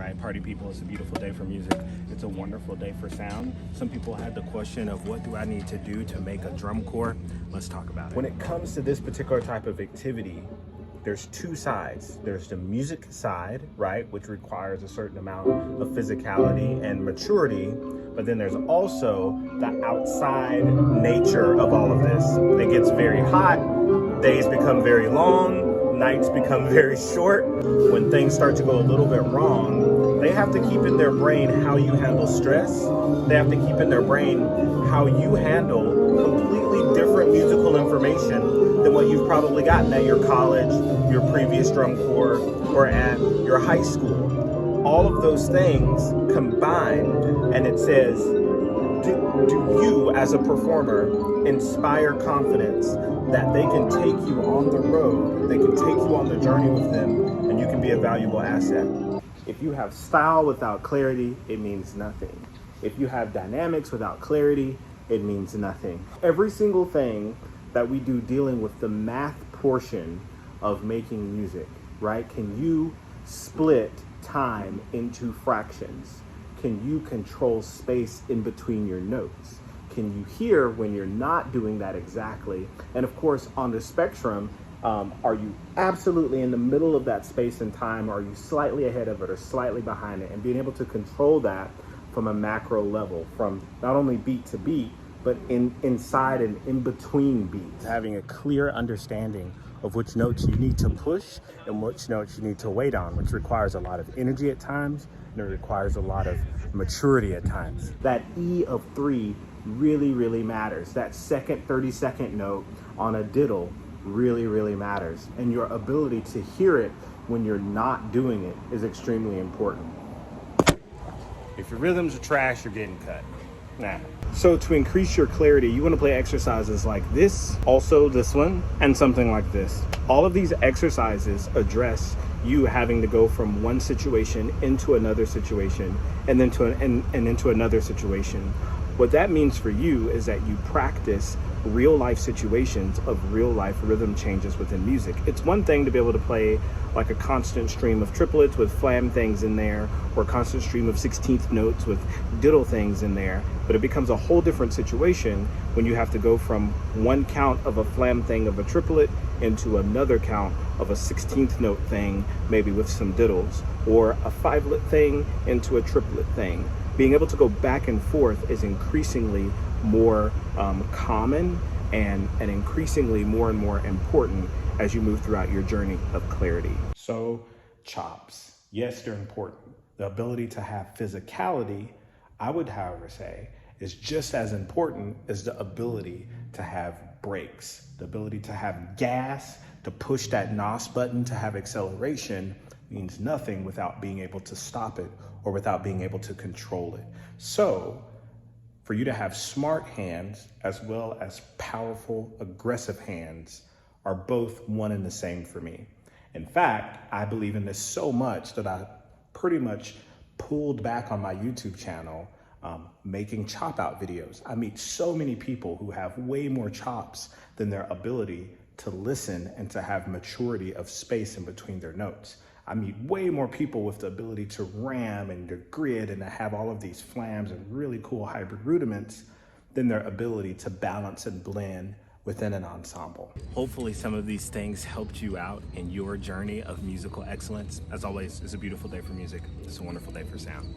right? Party people, it's a beautiful day for music. It's a wonderful day for sound. Some people had the question of what do I need to do to make a drum corps? Let's talk about it. When it comes to this particular type of activity, there's two sides. There's the music side, right, which requires a certain amount of physicality and maturity, but then there's also the outside nature of all of this. It gets very hot, days become very long, nights become very short. When things start to go a little bit wrong, they have to keep in their brain how you handle stress. They have to keep in their brain how you handle completely different musical information than what you've probably gotten at your college, your previous drum corps, or at your high school. All of those things combine, and it says, do you as a performer inspire confidence that they can take you on the road, they can take you on the journey with them, and you can be a valuable asset. If you have style without clarity, it means nothing. If you have dynamics without clarity, it means nothing. Every single thing that we do dealing with the math portion of making music, right? Can you split time into fractions? Can you control space in between your notes? Can you hear when you're not doing that exactly? And of course, on the spectrum, are you absolutely in the middle of that space and time? Or are you slightly ahead of it or slightly behind it? And being able to control that from a macro level, from not only beat to beat, but inside and in between beats. Having a clear understanding of which notes you need to push and which notes you need to wait on, which requires a lot of energy at times, and it requires a lot of maturity at times. That E of 3 really, really matters. That second 30-second note on a diddle really, really matters. And your ability to hear it when you're not doing it is extremely important. If your rhythms are trash, you're getting cut. Nah. So to increase your clarity, you want to play exercises like this, also this one, and something like this. All of these exercises address you having to go from one situation into another situation and then into another situation. What that means for you is that you practice real life situations of real life rhythm changes within music. It's one thing to be able to play like a constant stream of triplets with flam things in there, or a constant stream of 16th notes with diddle things in there, but it becomes a whole different situation when you have to go from one count of a flam thing of a triplet into another count of a 16th note thing, maybe with some diddles, or a fivelet thing into a triplet thing. Being able to go back and forth is increasingly more common and increasingly more and more important as you move throughout your journey of clarity. So chops, yes, they're important. The ability to have physicality, I would however say, is just as important as the ability to have brakes. The ability to have gas, to push that NOS button, to have acceleration means nothing without being able to stop it or without being able to control it. So for you to have smart hands as well as powerful, aggressive hands are both one and the same for me. In fact, I believe in this so much that I pretty much pulled back on my YouTube channel making chop out videos. I meet so many people who have way more chops than their ability to listen and to have maturity of space in between their notes. I meet way more people with the ability to ram and to grid and to have all of these flams and really cool hybrid rudiments than their ability to balance and blend within an ensemble. Hopefully some of these things helped you out in your journey of musical excellence. As always, it's a beautiful day for music. It's a wonderful day for sound.